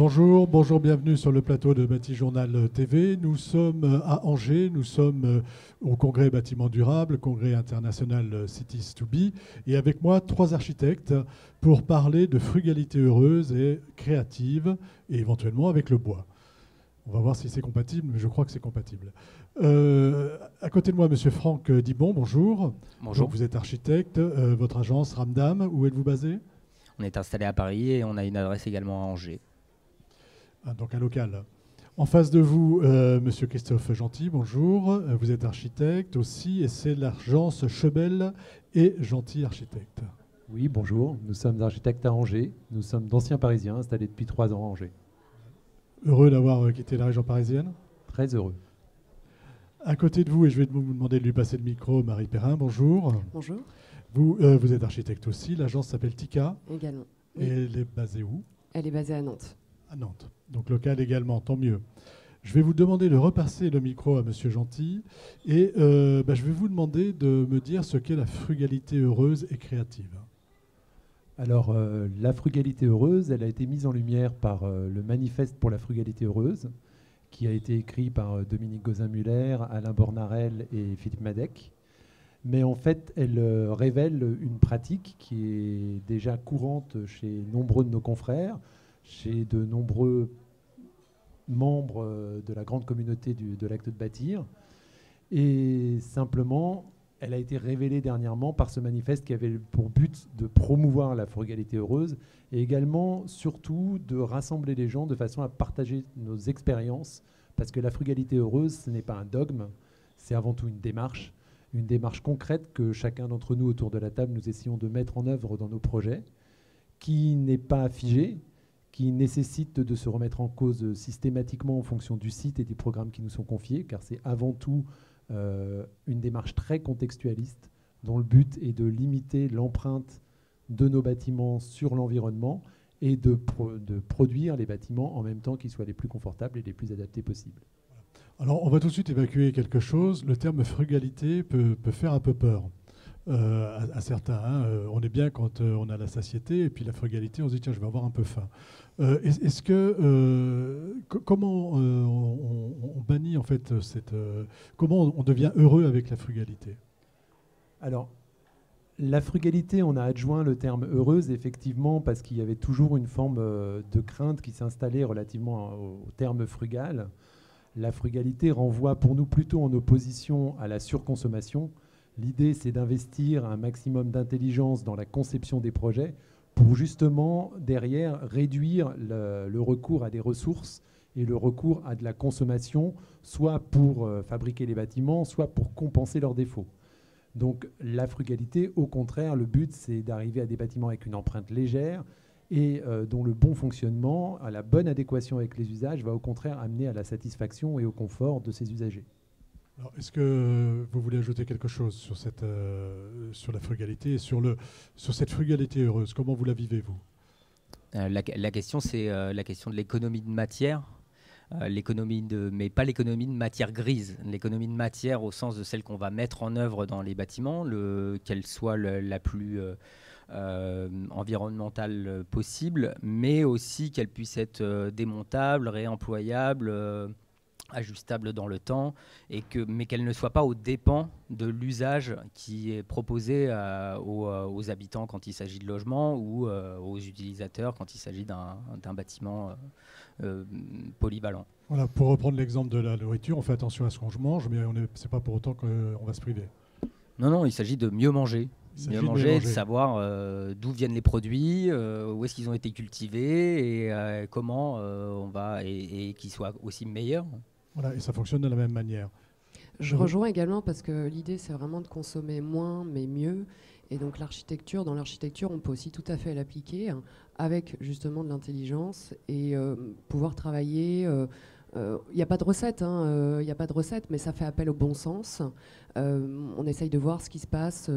Bonjour, bonjour, bienvenue sur le plateau de Bâti Journal TV. Nous sommes à Angers, nous sommes au congrès Bâtiment Durable, congrès international Cities to Be, et avec moi 3 architectes pour parler de frugalité heureuse et créative, et éventuellement avec le bois. On va voir si c'est compatible, mais je crois que c'est compatible. À côté de moi, monsieur Franck Dibon, bonjour. Bonjour. Donc, vous êtes architecte, votre agence Ramdam, où êtes-vous basé ? On est installé à Paris et on a une adresse également à Angers. Donc un local. En face de vous, monsieur Christophe Gentil, bonjour. Vous êtes architecte aussi, et c'est l'agence Chebel et Gentil Architecte. Oui, bonjour. Nous sommes architectes à Angers. Nous sommes d'anciens Parisiens installés depuis 3 ans à Angers. Heureux d'avoir quitté la région parisienne. Très heureux. À côté de vous, et je vais vous demander de lui passer le micro, Marie Perrin, bonjour. Bonjour. Vous êtes architecte aussi. L'agence s'appelle Tika. Également. Et elle est basée où ? Elle est basée à Nantes. À Nantes. Donc local également, tant mieux. Je vais vous demander de repasser le micro à monsieur Gentil. Et je vais vous demander de me dire ce qu'est la frugalité heureuse et créative. Alors, la frugalité heureuse, elle a été mise en lumière par le manifeste pour la frugalité heureuse, qui a été écrit par Dominique Gozin-Muller, Alain Bornarel et Philippe Madec. Mais en fait, elle révèle une pratique qui est déjà courante chez nombreux de nos confrères, chez de nombreux membres de la grande communauté de l'acte de bâtir. Et simplement, elle a été révélée dernièrement par ce manifeste qui avait pour but de promouvoir la frugalité heureuse et également, surtout, de rassembler les gens de façon à partager nos expériences, parce que la frugalité heureuse, ce n'est pas un dogme, c'est avant tout une démarche concrète que chacun d'entre nous autour de la table, nous essayons de mettre en œuvre dans nos projets, qui n'est pas figée, qui nécessite de se remettre en cause systématiquement en fonction du site et des programmes qui nous sont confiés, car c'est avant tout une démarche très contextualiste dont le but est de limiter l'empreinte de nos bâtiments sur l'environnement et de produire les bâtiments en même temps qu'ils soient les plus confortables et les plus adaptés possibles. Alors, on va tout de suite évacuer quelque chose. Le terme frugalité peut faire un peu peur à certains. Hein. On est bien quand on a la satiété, et puis la frugalité, on se dit, tiens, je vais avoir un peu faim. Est-ce que comment on bannit en fait comment on devient heureux avec la frugalité ? Alors, la frugalité, on a adjoint le terme heureuse, effectivement, parce qu'il y avait toujours une forme de crainte qui s'installait relativement au terme frugal. La frugalité renvoie pour nous plutôt en opposition à la surconsommation. L'idée, c'est d'investir un maximum d'intelligence dans la conception des projets pour justement, derrière, réduire le recours à des ressources et le recours à de la consommation, soit pour fabriquer les bâtiments, soit pour compenser leurs défauts. Donc la frugalité, au contraire, le but, c'est d'arriver à des bâtiments avec une empreinte légère et dont le bon fonctionnement, à la bonne adéquation avec les usages, va au contraire amener à la satisfaction et au confort de ses usagers. Alors, est-ce que vous voulez ajouter quelque chose sur la frugalité et sur cette frugalité heureuse ? Comment vous la vivez-vous ? La question, c'est la question de l'économie de matière. Mais pas l'économie de matière grise. L'économie de matière au sens de celle qu'on va mettre en œuvre dans les bâtiments, qu'elle soit la plus environnementale possible, mais aussi qu'elle puisse être démontable, réemployable, ajustable dans le temps, mais qu'elle ne soit pas aux dépens de l'usage qui est proposé aux habitants quand il s'agit de logement ou aux utilisateurs quand il s'agit d'un bâtiment polyvalent. Voilà, pour reprendre l'exemple de la nourriture, on fait attention à ce qu'on mange, mais ce n'est pas pour autant qu'on va se priver. Non, il s'agit de mieux manger. Mieux manger, de savoir d'où viennent les produits, où est-ce qu'ils ont été cultivés et comment on va, et qu'ils soient aussi meilleurs. Voilà, et ça fonctionne de la même manière. Je rejoins également parce que l'idée, c'est vraiment de consommer moins, mais mieux. Et donc dans l'architecture, on peut aussi tout à fait l'appliquer avec justement de l'intelligence et pouvoir travailler Il n'y a pas de recette, il n'y a pas de recette, mais ça fait appel au bon sens. On essaye de voir ce qui se passe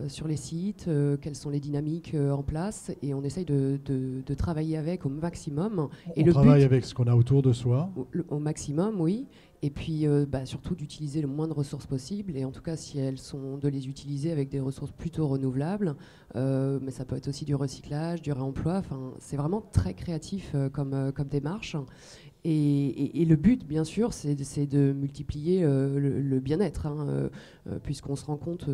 sur les sites, quelles sont les dynamiques en place, et on essaye de travailler avec au maximum. On travaille avec ce qu'on a autour de soi. Au maximum, oui. Et puis surtout d'utiliser le moins de ressources possible, et en tout cas si elles sont de les utiliser avec des ressources plutôt renouvelables, mais ça peut être aussi du recyclage, du réemploi, enfin, c'est vraiment très créatif comme démarche. Et le but, bien sûr, c'est de multiplier le bien-être, puisqu'on se rend compte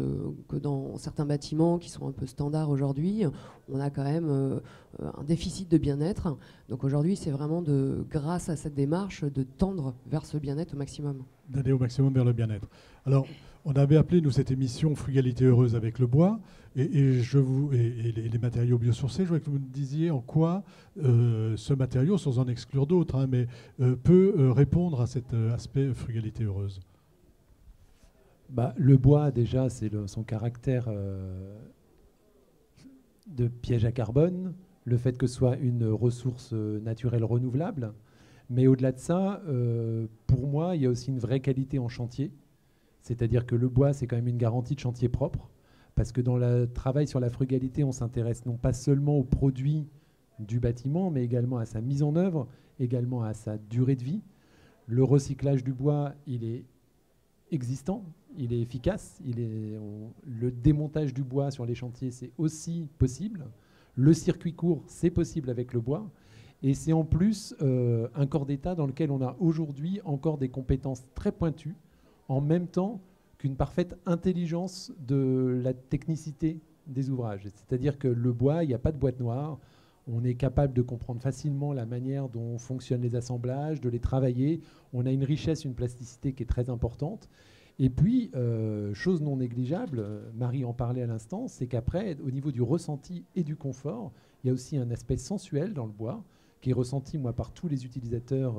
que dans certains bâtiments qui sont un peu standards aujourd'hui, on a quand même un déficit de bien-être. Donc aujourd'hui, c'est vraiment grâce à cette démarche, de tendre vers ce bien-être au maximum. D'aller au maximum vers le bien-être. Alors, on avait appelé, nous, cette émission Frugalité heureuse avec le bois et les matériaux biosourcés. Je voudrais que vous me disiez en quoi ce matériau, sans en exclure d'autres, peut répondre à cet aspect frugalité heureuse. Le bois, déjà, c'est son caractère de piège à carbone, le fait que ce soit une ressource naturelle renouvelable. Mais au-delà de ça, pour moi, il y a aussi une vraie qualité en chantier. C'est-à-dire que le bois, c'est quand même une garantie de chantier propre. Parce que dans le travail sur la frugalité, on s'intéresse non pas seulement aux produits du bâtiment, mais également à sa mise en œuvre, également à sa durée de vie. Le recyclage du bois, il est existant, il est efficace. Le démontage du bois sur les chantiers, c'est aussi possible. Le circuit court, c'est possible avec le bois. Et c'est en plus un corps d'État dans lequel on a aujourd'hui encore des compétences très pointues, en même temps qu'une parfaite intelligence de la technicité des ouvrages. C'est-à-dire que le bois, il n'y a pas de boîte noire. On est capable de comprendre facilement la manière dont fonctionnent les assemblages, de les travailler. On a une richesse, une plasticité qui est très importante. Et puis, chose non négligeable, Marie en parlait à l'instant, c'est qu'après, au niveau du ressenti et du confort, il y a aussi un aspect sensuel dans le bois, qui est ressenti, moi, par tous les utilisateurs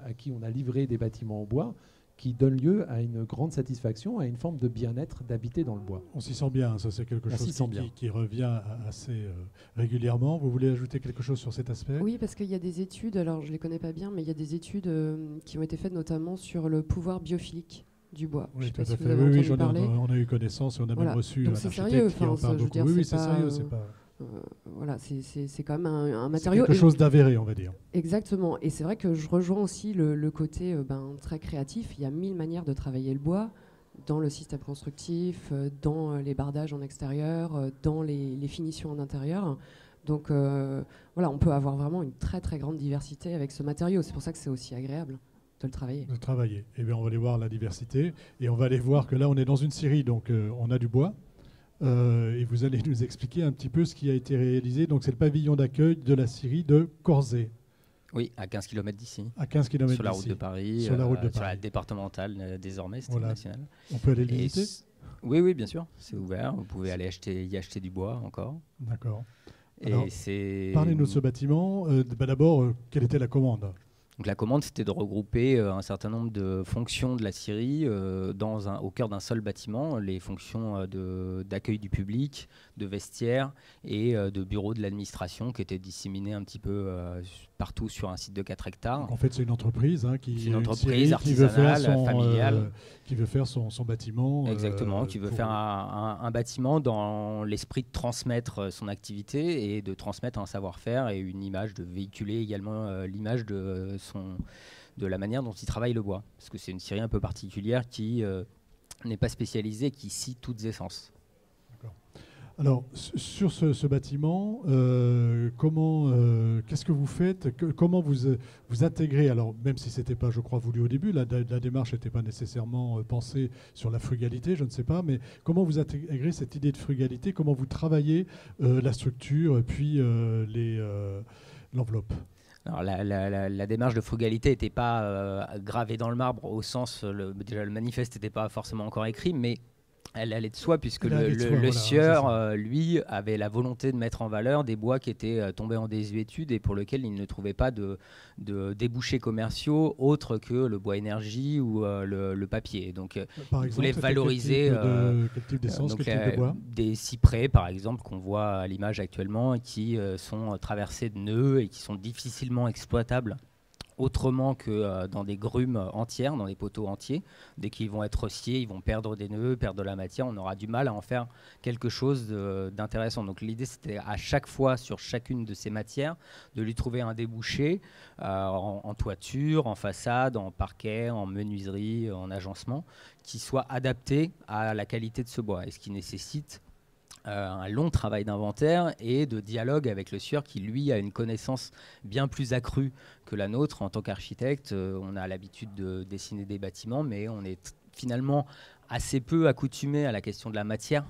à qui on a livré des bâtiments en bois, qui donne lieu à une grande satisfaction, à une forme de bien-être d'habiter dans le bois. On s'y sent bien, ça c'est quelque chose qui revient assez régulièrement. Vous voulez ajouter quelque chose sur cet aspect ? Oui, parce qu'il y a des études, alors je ne les connais pas bien, mais il y a des études qui ont été faites notamment sur le pouvoir biophilique du bois. Oui, tout à fait. Oui, on a eu connaissance et on a même reçu un architecte qui en parle beaucoup. Oui, c'est sérieux, c'est pas... Voilà, c'est quand même un matériau. C'est quelque chose d'avéré, on va dire. Exactement. Et c'est vrai que je rejoins aussi le côté très créatif. Il y a 1000 manières de travailler le bois dans le système constructif, dans les bardages en extérieur, dans les finitions en intérieur. Donc on peut avoir vraiment une très très grande diversité avec ce matériau. C'est pour ça que c'est aussi agréable de le travailler. De travailler. Eh bien, on va aller voir la diversité et on va aller voir que là, on est dans une série, donc on a du bois. Et vous allez nous expliquer un petit peu ce qui a été réalisé. Donc c'est le pavillon d'accueil de la scierie de Corzet. Oui, à 15 km d'ici. À 15 km d'ici. Sur la route de Paris. Sur la route de Paris. Sur la départementale désormais, c'était nationale. On peut aller le visiter ? Oui, bien sûr. C'est ouvert. Vous pouvez aller y acheter du bois encore. D'accord. Alors, parlez-nous de ce bâtiment. D'abord, quelle était la commande ? Donc la commande, c'était de regrouper un certain nombre de fonctions de la scierie au cœur d'un seul bâtiment, les fonctions d'accueil du public, de vestiaire et de bureau de l'administration qui étaient disséminés un petit peu partout sur un site de 4 hectares. Donc en fait, c'est une entreprise artisanale, familiale. Qui veut faire son bâtiment. Exactement, qui veut faire un bâtiment dans l'esprit de transmettre son activité et de transmettre un savoir-faire et une image, de véhiculer également l'image de la manière dont il travaille le bois. Parce que c'est une scierie un peu particulière qui n'est pas spécialisée, qui scie toutes essences. D'accord. Alors, sur ce bâtiment, qu'est-ce que vous faites ? Comment vous intégrez ? Alors, même si ce n'était pas, je crois, voulu au début, la démarche n'était pas nécessairement pensée sur la frugalité, je ne sais pas, mais comment vous intégrez cette idée de frugalité ? Comment vous travaillez la structure, puis l'enveloppe ? Alors la démarche de frugalité n'était pas gravée dans le marbre au sens, déjà le manifeste n'était pas forcément encore écrit, mais elle allait de soi puisque le sieur, lui, avait la volonté de mettre en valeur des bois qui étaient tombés en désuétude et pour lesquels il ne trouvait pas de débouchés commerciaux autres que le bois énergie ou le papier. Donc il voulait valoriser quel type d'essence, quel type de bois ? Des cyprès, par exemple, qu'on voit à l'image actuellement, qui sont traversés de nœuds et qui sont difficilement exploitables autrement que dans des grumes entières, dans des poteaux entiers. Dès qu'ils vont être sciés, ils vont perdre des nœuds, perdre de la matière. On aura du mal à en faire quelque chose d'intéressant. Donc l'idée, c'était à chaque fois, sur chacune de ces matières, de lui trouver un débouché en toiture, en façade, en parquet, en menuiserie, en agencement, qui soit adapté à la qualité de ce bois, et ce qui nécessite un long travail d'inventaire et de dialogue avec le sieur qui, lui, a une connaissance bien plus accrue que la nôtre. En tant qu'architecte, on a l'habitude de dessiner des bâtiments, mais on est finalement assez peu accoutumé à la question de la matière.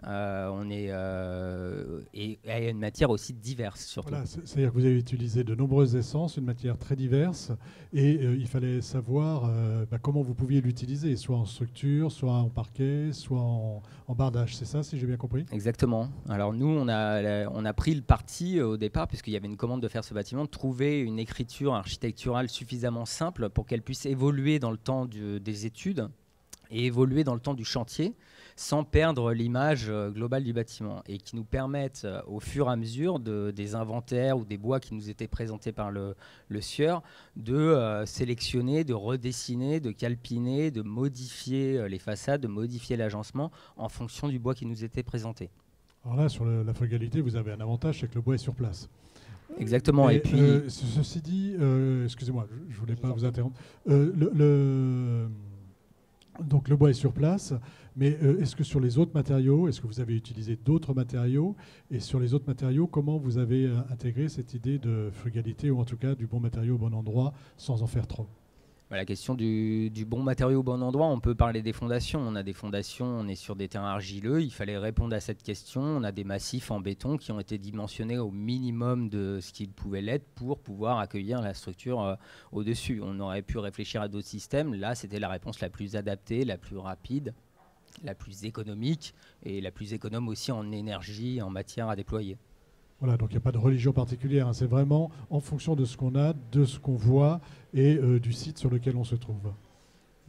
Et à une matière aussi diverse, surtout. Voilà, c'est-à-dire que vous avez utilisé de nombreuses essences, une matière très diverse, et il fallait savoir comment vous pouviez l'utiliser, soit en structure, soit en parquet, soit en bardage. C'est ça, si j'ai bien compris? Exactement. Alors nous, on a pris le parti au départ, puisqu'il y avait une commande de faire ce bâtiment, de trouver une écriture architecturale suffisamment simple pour qu'elle puisse évoluer dans le temps des études et évoluer dans le temps du chantier, sans perdre l'image globale du bâtiment, et qui nous permettent au fur et à mesure des inventaires ou des bois qui nous étaient présentés par le sieur, de sélectionner, de redessiner, de calpiner, de modifier les façades, de modifier l'agencement en fonction du bois qui nous était présenté. Alors là, sur la frugalité, vous avez un avantage, c'est que le bois est sur place. Exactement. Et puis, ceci dit, excusez-moi, je ne voulais pas vous interrompre. Donc le bois est sur place, mais est-ce que sur les autres matériaux, est-ce que vous avez utilisé d'autres matériaux? Et sur les autres matériaux, comment vous avez intégré cette idée de frugalité, ou en tout cas du bon matériau au bon endroit, sans en faire trop? la question du bon matériau au bon endroit, on peut parler des fondations. On a des fondations, on est sur des terrains argileux. Il fallait répondre à cette question. On a des massifs en béton qui ont été dimensionnés au minimum de ce qu'ils pouvaient l'être pour pouvoir accueillir la structure au-dessus. On aurait pu réfléchir à d'autres systèmes. Là, c'était la réponse la plus adaptée, la plus rapide, la plus économique et la plus économe aussi en énergie, en matière à déployer. Voilà, donc il n'y a pas de religion particulière, hein. C'est vraiment en fonction de ce qu'on a, de ce qu'on voit et du site sur lequel on se trouve.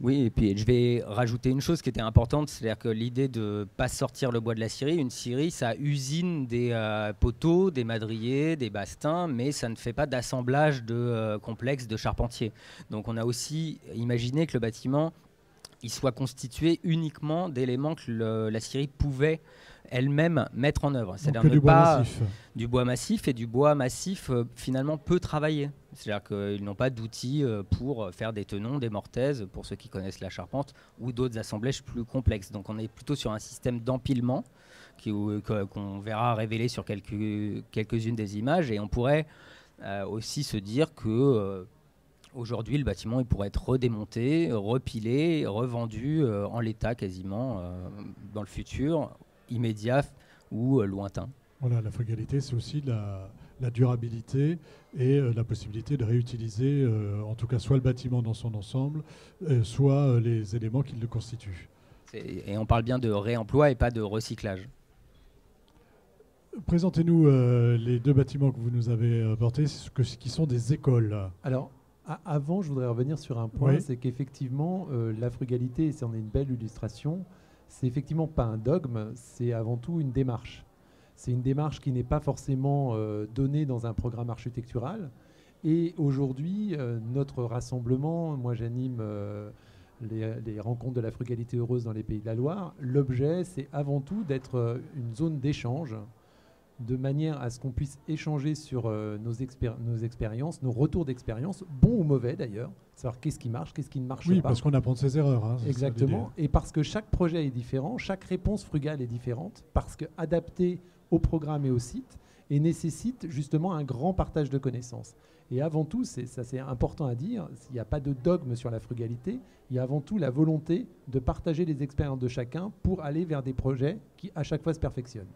Oui, et puis je vais rajouter une chose qui était importante, c'est-à-dire que l'idée de ne pas sortir le bois de la scierie. Une scierie, ça usine des poteaux, des madriers, des bastins, mais ça ne fait pas d'assemblage complexe de charpentier. Donc on a aussi imaginé que le bâtiment il soit constitué uniquement d'éléments que la scierie pouvait elle-même mettre en œuvre. C'est-à-dire du bois massif. Du bois massif, et du bois massif finalement peu travaillé. C'est-à-dire qu'ils n'ont pas d'outils pour faire des tenons, des mortaises, pour ceux qui connaissent la charpente, ou d'autres assemblages plus complexes. Donc on est plutôt sur un système d'empilement qu'on verra révéler sur quelques-unes des images, et on pourrait aussi se dire que aujourd'hui, le bâtiment il pourrait être redémonté, repilé, revendu en l'état quasiment dans le futur, immédiat ou lointain. Voilà, la frugalité, c'est aussi la durabilité et la possibilité de réutiliser, en tout cas, soit le bâtiment dans son ensemble, soit les éléments qui le constituent. Et on parle bien de réemploi et pas de recyclage. Présentez-nous les deux bâtiments que vous nous avez apportés, qui sont des écoles. Alors, avant, je voudrais revenir sur un point, oui. C'est qu'effectivement, la frugalité, et c'en est une belle illustration, c'est effectivement pas un dogme, c'est avant tout une démarche. C'est une démarche qui n'est pas forcément donnée dans un programme architectural. Et aujourd'hui, notre rassemblement, moi j'anime les rencontres de la frugalité heureuse dans les Pays de la Loire. L'objet, c'est avant tout d'être une zone d'échange, de manière à ce qu'on puisse échanger sur nos expériences, nos retours d'expérience, bons ou mauvais d'ailleurs, savoir qu'est-ce qui marche, qu'est-ce qui ne marche pas. Oui, parce qu'on apprend de ses erreurs. Hein, exactement, et parce que chaque projet est différent, chaque réponse frugale est différente, parce qu'adaptée au programme et au site, et nécessite justement un grand partage de connaissances. Et avant tout, c'est important à dire, il n'y a pas de dogme sur la frugalité, il y a avant tout la volonté de partager les expériences de chacun pour aller vers des projets qui à chaque fois se perfectionnent.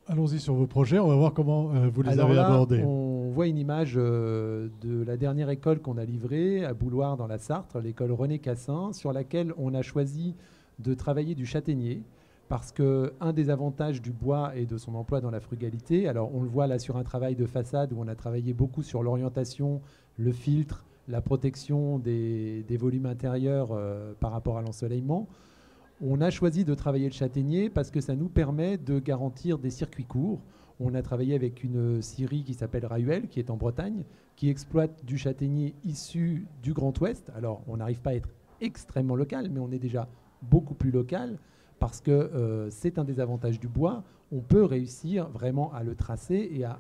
Allons-y sur vos projets, on va voir comment vous les avez abordés. On voit une image de la dernière école qu'on a livrée à Bouloir dans la Sarthe, l'école René Cassin, sur laquelle on a choisi de travailler du châtaignier, parce qu'un des avantages du bois et de son emploi dans la frugalité, alors on le voit là sur un travail de façade où on a travaillé beaucoup sur l'orientation, le filtre, la protection des volumes intérieurs par rapport à l'ensoleillement. On a choisi de travailler le châtaignier parce que ça nous permet de garantir des circuits courts. On a travaillé avec une scierie qui s'appelle Rahuel, qui est en Bretagne, qui exploite du châtaignier issu du Grand Ouest. Alors, on n'arrive pas à être extrêmement local, mais on est déjà beaucoup plus local parce que c'est un des avantages du bois. On peut réussir vraiment à le tracer et à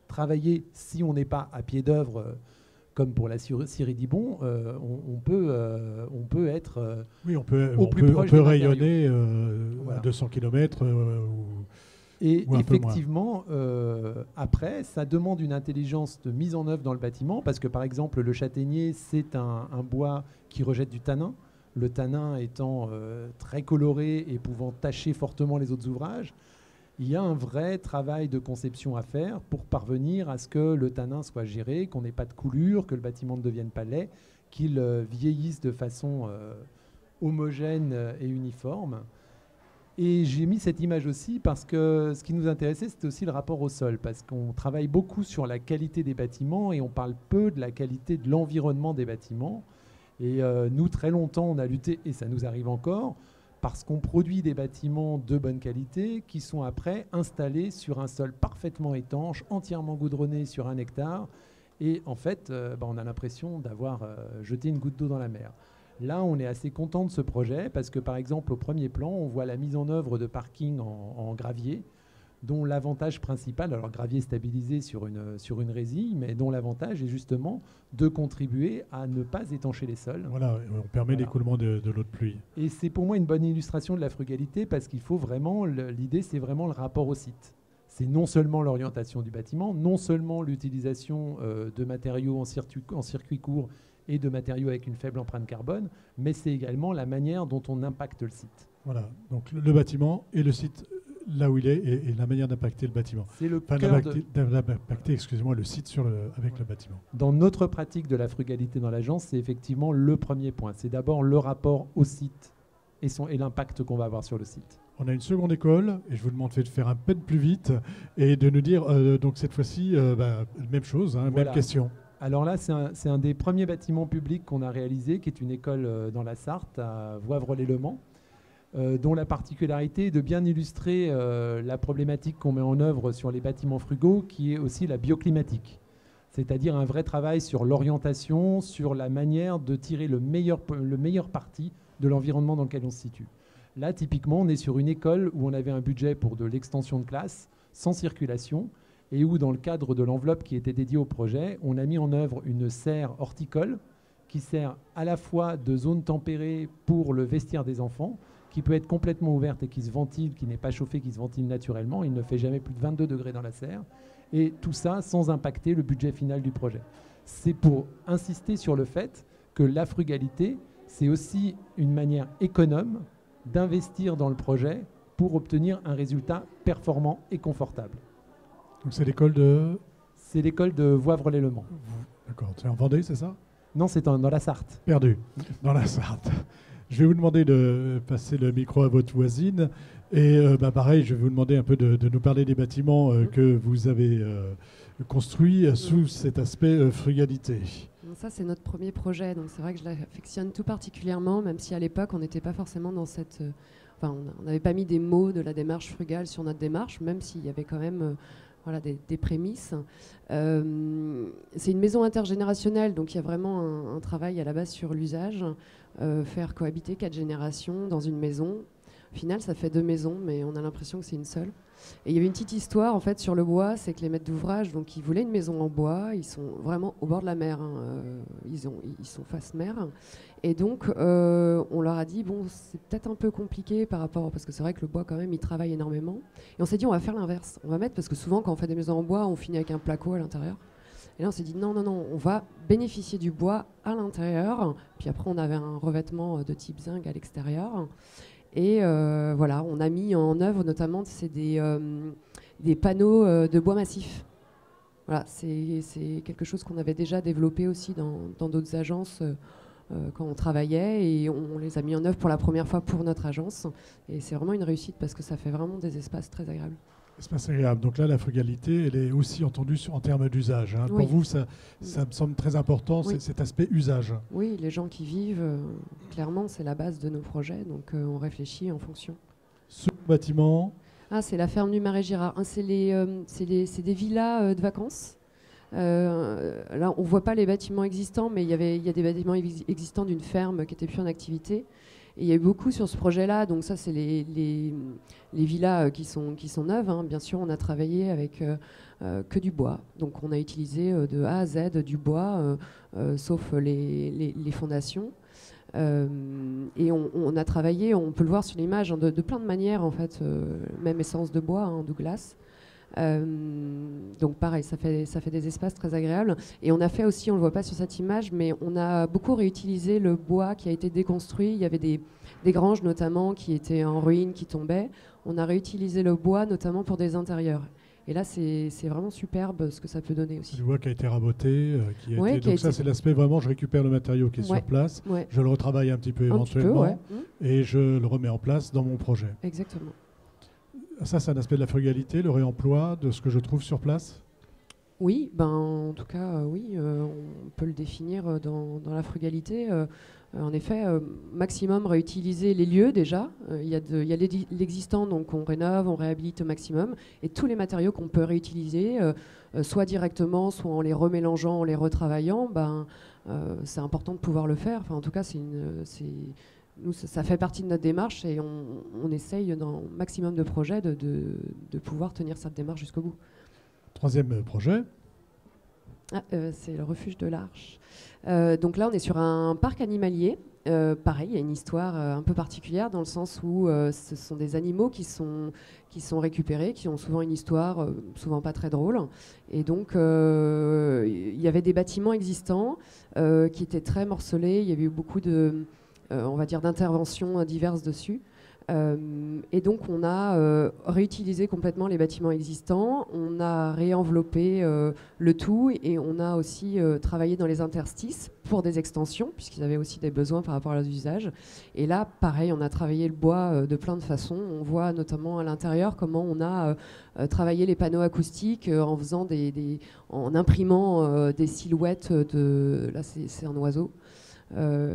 travailler, si on n'est pas à pied d'œuvre, comme pour la scierie d'Ibon, on peut être oui, on plus peut proche des rayonner voilà. à 200 km et ou un peu effectivement, après, ça demande une intelligence de mise en œuvre dans le bâtiment, parce que par exemple, le châtaignier, c'est un bois qui rejette du tanin, le tanin étant très coloré et pouvant tacher fortement les autres ouvrages. Il y a un vrai travail de conception à faire pour parvenir à ce que le tanin soit géré, qu'on n'ait pas de coulure, que le bâtiment ne devienne pas laid, qu'il vieillisse de façon homogène et uniforme. Et j'ai mis cette image aussi parce que ce qui nous intéressait, c'était aussi le rapport au sol, parce qu'on travaille beaucoup sur la qualité des bâtiments et on parle peu de la qualité de l'environnement des bâtiments. Et nous, très longtemps, on a lutté, et ça nous arrive encore, parce qu'on produit des bâtiments de bonne qualité qui sont après installés sur un sol parfaitement étanche, entièrement goudronné sur 1 hectare. Et en fait, on a l'impression d'avoir jeté une goutte d'eau dans la mer. Là, on est assez content de ce projet parce que, par exemple, au premier plan, on voit la mise en œuvre de parkings en gravier, dont l'avantage principal, alors gravier stabilisé sur une résille, mais dont l'avantage est justement de contribuer à ne pas étancher les sols. Voilà, on permet l'écoulement de l'eau de pluie. Et c'est pour moi une bonne illustration de la frugalité parce qu'il faut vraiment, l'idée c'est vraiment le rapport au site. C'est non seulement l'orientation du bâtiment, non seulement l'utilisation de matériaux en circuit court et de matériaux avec une faible empreinte carbone, mais c'est également la manière dont on impacte le site. Voilà, donc le bâtiment et le site là où il est et la manière d'impacter le bâtiment. C'est le enfin, cœur d'impacter, excusez-moi, le site avec le bâtiment. Dans notre pratique de la frugalité dans l'agence, c'est effectivement le premier point. C'est d'abord le rapport au site et l'impact qu'on va avoir sur le site. On a une seconde école, et je vous demande de faire un peu plus vite, et de nous dire, donc cette fois-ci, même chose, hein, voilà. Même question. Alors là, c'est un des premiers bâtiments publics qu'on a réalisé, qui est une école dans la Sarthe, à Voivre-lès-Le-Mans, dont la particularité est de bien illustrer la problématique qu'on met en œuvre sur les bâtiments frugaux, qui est aussi la bioclimatique. C'est-à-dire un vrai travail sur l'orientation, sur la manière de tirer le meilleur parti de l'environnement dans lequel on se situe. Là, typiquement, on est sur une école où on avait un budget pour de l'extension de classe, sans circulation, et où, dans le cadre de l'enveloppe qui était dédiée au projet, on a mis en œuvre une serre horticole qui sert à la fois de zone tempérée pour le vestiaire des enfants, qui peut être complètement ouverte et qui se ventile, qui n'est pas chauffée, qui se ventile naturellement. Il ne fait jamais plus de 22 degrés dans la serre. Et tout ça sans impacter le budget final du projet. C'est pour insister sur le fait que la frugalité, c'est aussi une manière économe d'investir dans le projet pour obtenir un résultat performant et confortable. Donc c'est l'école de... C'est l'école de Voivre-lès-Le-Mans. D'accord, c'est en Vendée, c'est ça? Non, c'est dans la Sarthe. Perdu, dans la Sarthe. Je vais vous demander de passer le micro à votre voisine. Et pareil, je vais vous demander un peu de nous parler des bâtiments que vous avez construits sous cet aspect frugalité. Ça, c'est notre premier projet. Donc c'est vrai que je l'affectionne tout particulièrement, même si à l'époque, on n'était pas forcément dans cette... on n'avait pas mis des mots de la démarche frugale sur notre démarche, même s'il y avait quand même... des prémices. C'est une maison intergénérationnelle, donc il y a vraiment un travail à la base sur l'usage. Faire cohabiter 4 générations dans une maison. Au final, ça fait 2 maisons, mais on a l'impression que c'est une seule. Et il y avait une petite histoire en fait sur le bois, c'est que les maîtres d'ouvrage, donc ils voulaient une maison en bois. Ils sont vraiment au bord de la mer. Ils sont face mer. Et donc, on leur a dit, bon, c'est peut-être un peu compliqué par rapport... Parce que c'est vrai que le bois, quand même, il travaille énormément. Et on s'est dit, on va faire l'inverse. On va mettre... Parce que souvent, quand on fait des maisons en bois, on finit avec un placo à l'intérieur. Et là, on s'est dit, non, on va bénéficier du bois à l'intérieur. Puis après, on avait un revêtement de type zinc à l'extérieur. Et voilà, on a mis en œuvre, notamment, c'est des panneaux de bois massif. Voilà, c'est quelque chose qu'on avait déjà développé aussi dans d'autres agences quand on travaillait, et on les a mis en œuvre pour la première fois pour notre agence. Et c'est vraiment une réussite parce que ça fait vraiment des espaces très agréables. Espace agréable. Donc là, la frugalité, elle est aussi entendue en termes d'usage. Hein. Oui. Pour vous, ça me semble très important, Oui. cet aspect usage. Oui, les gens qui vivent, clairement, c'est la base de nos projets, donc on réfléchit en fonction. Ce bâtiment, Ah, c'est la ferme du Marais Girard. C'est des villas de vacances. Là, on ne voit pas les bâtiments existants, mais il y a des bâtiments existants d'une ferme qui n'était plus en activité. Et il y a eu beaucoup sur ce projet-là. Donc ça, c'est les villas qui sont neuves. Hein. Bien sûr, on a travaillé avec que du bois. Donc on a utilisé de A à Z du bois, sauf les fondations. Et on a travaillé, on peut le voir sur l'image, hein, de plein de manières, en fait, même essence de bois, hein, Douglas. Donc pareil, ça fait des espaces très agréables. Et on a fait aussi, on ne le voit pas sur cette image, mais on a beaucoup réutilisé le bois qui a été déconstruit. Il y avait des granges notamment qui étaient en ruine, qui tombaient. On a réutilisé le bois notamment pour des intérieurs. Et là, c'est vraiment superbe ce que ça peut donner aussi. Du bois qui a été raboté, Ouais, donc ça, c'est l'aspect vraiment, je récupère le matériau qui est sur place, je le retravaille un petit peu éventuellement, et je le remets en place dans mon projet. Exactement. Ça, c'est un aspect de la frugalité, le réemploi de ce que je trouve sur place? Oui, en tout cas, oui, on peut le définir dans la frugalité. En effet, maximum réutiliser les lieux déjà. Il y a l'existant, donc on rénove, on réhabilite au maximum. Et tous les matériaux qu'on peut réutiliser, soit directement, soit en les remélangeant, en les retravaillant, c'est important de pouvoir le faire. Enfin, en tout cas, nous, ça fait partie de notre démarche et on essaye dans le maximum de projets de pouvoir tenir cette démarche jusqu'au bout. Troisième projet. C'est le refuge de l'Arche. Donc là, on est sur un parc animalier. Pareil, il y a une histoire un peu particulière dans le sens où ce sont des animaux qui sont récupérés, qui ont souvent une histoire, souvent pas très drôle. Et donc, il y avait des bâtiments existants qui étaient très morcelés. Il y avait eu beaucoup on va dire, d'interventions diverses dessus. Et donc on a réutilisé complètement les bâtiments existants, on a réenveloppé le tout et on a aussi travaillé dans les interstices pour des extensions, puisqu'ils avaient aussi des besoins par rapport à leurs usages. Et là, pareil, on a travaillé le bois de plein de façons. On voit notamment à l'intérieur comment on a travaillé les panneaux acoustiques en faisant en imprimant des silhouettes là c'est un oiseau.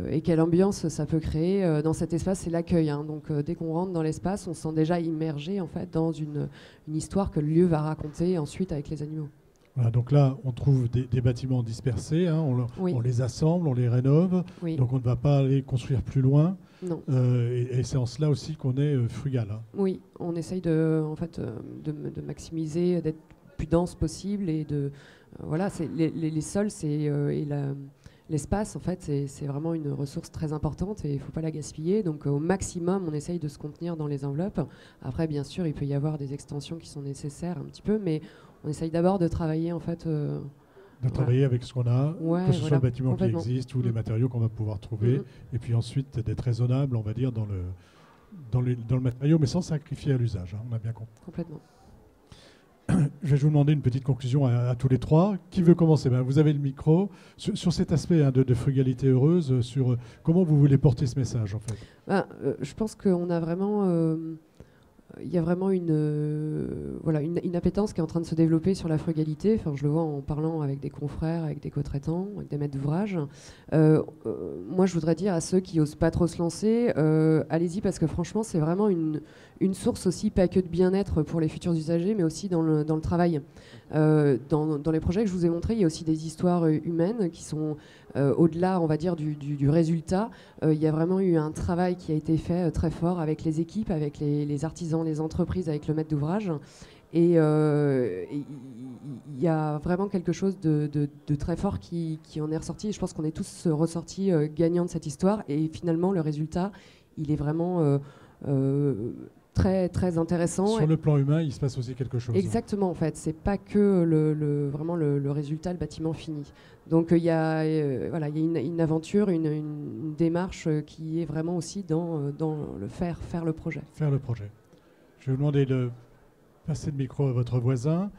Et quelle ambiance ça peut créer dans cet espace, c'est l'accueil. Hein. Donc dès qu'on rentre dans l'espace, on se sent déjà immergé en fait, dans une histoire que le lieu va raconter ensuite avec les animaux. Voilà, donc là, on trouve des bâtiments dispersés, hein, on les assemble, on les rénove, donc on ne va pas aller construire plus loin. Non. Et c'est en cela aussi qu'on est frugal. Hein. Oui, on essaye de maximiser, d'être plus dense possible et voilà, les sols, l'espace, en fait, c'est vraiment une ressource très importante et il ne faut pas la gaspiller. Donc, au maximum, on essaye de se contenir dans les enveloppes. Après, bien sûr, il peut y avoir des extensions qui sont nécessaires un petit peu, mais on essaye d'abord de travailler, en fait... travailler avec ce qu'on a, que ce soit le bâtiment qui existe ou les matériaux qu'on va pouvoir trouver. Et puis ensuite, d'être raisonnable, on va dire, dans le matériau, mais sans sacrifier à l'usage. Hein, on a bien compris. Complètement. Je vais vous demander une petite conclusion à tous les trois. Qui veut commencer? Vous avez le micro. Sur cet aspect de frugalité heureuse, sur comment vous voulez porter ce message en fait. Je pense qu'on a vraiment... il y a vraiment une appétence qui est en train de se développer sur la frugalité. Enfin, je le vois en parlant avec des confrères, avec des co-traitants, avec des maîtres d'ouvrage. Moi, je voudrais dire à ceux qui n'osent pas trop se lancer, allez-y parce que franchement, c'est vraiment une source aussi, pas que de bien-être pour les futurs usagers, mais aussi dans le travail. Dans les projets que je vous ai montrés, il y a aussi des histoires humaines qui sont au-delà, on va dire, du résultat. Il y a vraiment eu un travail qui a été fait très fort avec les équipes, avec les artisans, les entreprises, avec le maître d'ouvrage. Et il y a vraiment quelque chose de très fort qui en est ressorti. Et je pense qu'on est tous ressortis gagnants de cette histoire. Et finalement, le résultat, il est vraiment... très, très intéressant. Sur le plan humain, il se passe aussi quelque chose. Exactement, en fait. C'est pas que vraiment le résultat, le bâtiment fini. Donc il y a une aventure, une démarche qui est vraiment aussi dans le faire le projet. Faire le projet. Je vais vous demander de passer le micro à votre voisin.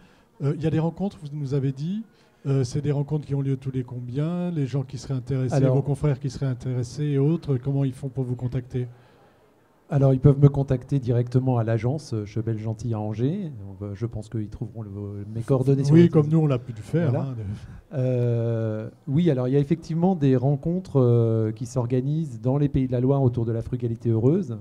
Il y a des rencontres, vous nous avez dit. C'est des rencontres qui ont lieu tous les combien? Les gens qui seraient intéressés, vos confrères qui seraient intéressés et autres, comment ils font pour vous contacter? Alors, ils peuvent me contacter directement à l'agence Chebel-Gentil à Angers. Je pense qu'ils trouveront mes coordonnées. Oui, comme nous, on l'a pu faire. Voilà. Hein, oui, alors il y a effectivement des rencontres qui s'organisent dans les Pays de la Loire autour de la frugalité heureuse.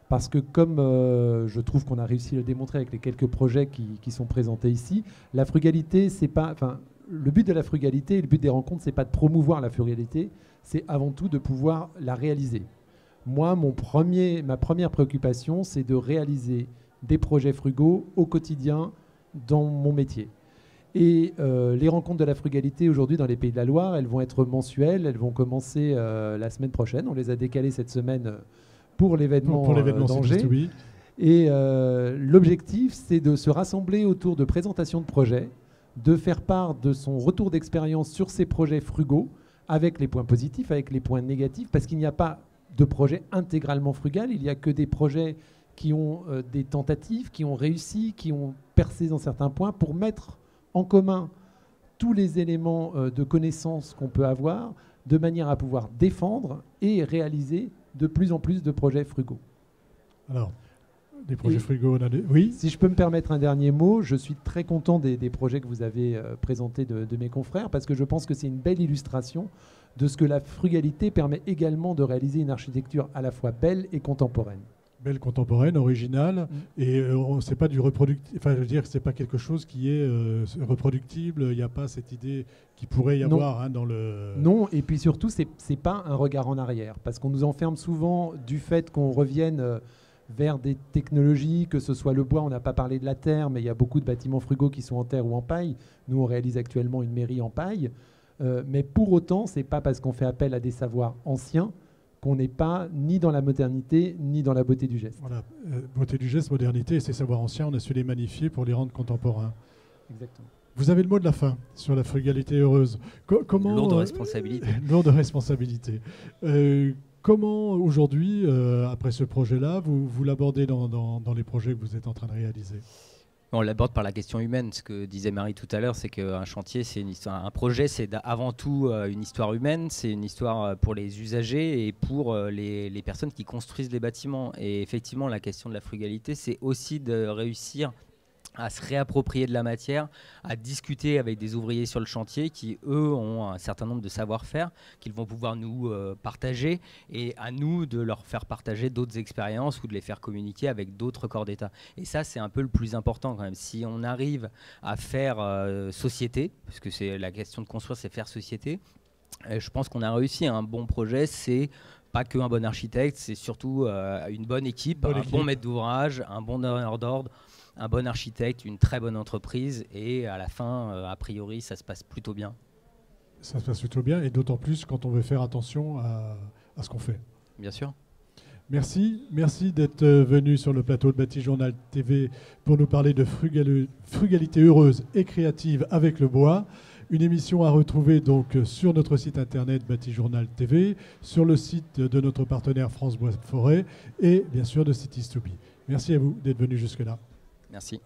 Parce que comme je trouve qu'on a réussi à le démontrer avec les quelques projets qui sont présentés ici, la frugalité, c'est pas... Enfin, le but de la frugalité, le but des rencontres, c'est pas de promouvoir la frugalité, c'est avant tout de pouvoir la réaliser. Moi, ma première préoccupation, c'est de réaliser des projets frugaux au quotidien dans mon métier. Et les rencontres de la frugalité aujourd'hui dans les Pays de la Loire, elles vont être mensuelles, elles vont commencer la semaine prochaine. On les a décalées cette semaine pour l'événement d'Angers. Et l'objectif, c'est de se rassembler autour de présentations de projets, de faire part de son retour d'expérience sur ces projets frugaux, avec les points positifs, avec les points négatifs, parce qu'il n'y a pas de projet intégralement frugal, il n'y a que des projets qui ont des tentatives, qui ont réussi, qui ont percé dans certains points, pour mettre en commun tous les éléments de connaissances qu'on peut avoir, de manière à pouvoir défendre et réaliser de plus en plus de projets frugaux. Alors, des projets frugaux, oui. Si je peux me permettre un dernier mot, je suis très content des projets que vous avez présentés de mes confrères, parce que je pense que c'est une belle illustration de ce que la frugalité permet également de réaliser une architecture à la fois belle et contemporaine. Belle, contemporaine, originale, et c'est pas du reproductible. Enfin, je veux dire, c'est pas quelque chose qui est reproductible. Il n'y a pas cette idée qui pourrait y avoir dans le. Non, et puis surtout, c'est pas un regard en arrière, parce qu'on nous enferme souvent du fait qu'on revienne vers des technologies, que ce soit le bois. On n'a pas parlé de la terre, mais il y a beaucoup de bâtiments frugaux qui sont en terre ou en paille. Nous, on réalise actuellement une mairie en paille, mais pour autant, c'est pas parce qu'on fait appel à des savoirs anciens qu'on n'est pas ni dans la modernité, ni dans la beauté du geste. Voilà, beauté du geste, modernité, et ces savoirs anciens, on a su les magnifier pour les rendre contemporains. Exactement. Vous avez le mot de la fin sur la frugalité heureuse. Comment, lourde responsabilité. Lourde responsabilité. Comment, aujourd'hui, après ce projet-là, vous l'abordez dans les projets que vous êtes en train de réaliser ? On l'aborde par la question humaine. Ce que disait Marie tout à l'heure, c'est qu'un chantier, c'est une histoire. Un projet, c'est avant tout une histoire humaine. C'est une histoire pour les usagers et pour les personnes qui construisent les bâtiments. Et effectivement, la question de la frugalité, c'est aussi de réussir à se réapproprier de la matière, à discuter avec des ouvriers sur le chantier qui, eux, ont un certain nombre de savoir-faire qu'ils vont pouvoir nous partager, et à nous de leur faire partager d'autres expériences ou de les faire communiquer avec d'autres corps d'État. Et ça, c'est un peu le plus important quand même. Si on arrive à faire société, parce que c'est la question de construire, c'est faire société, je pense qu'on a réussi. Un bon projet, c'est pas qu'un bon architecte, c'est surtout une bonne équipe, bon maître d'ouvrage, un bon donneur d'ordre, un bon architecte, une très bonne entreprise, et à la fin, a priori, ça se passe plutôt bien. Ça se passe plutôt bien, et d'autant plus quand on veut faire attention à ce qu'on fait. Bien sûr. Merci d'être venu sur le plateau de Bâti-Journal TV pour nous parler de frugalité heureuse et créative avec le bois. Une émission à retrouver donc sur notre site internet Bâti-Journal TV, sur le site de notre partenaire France Bois Forêt et bien sûr de Cities2Be. Merci à vous d'être venu jusque-là. Merci.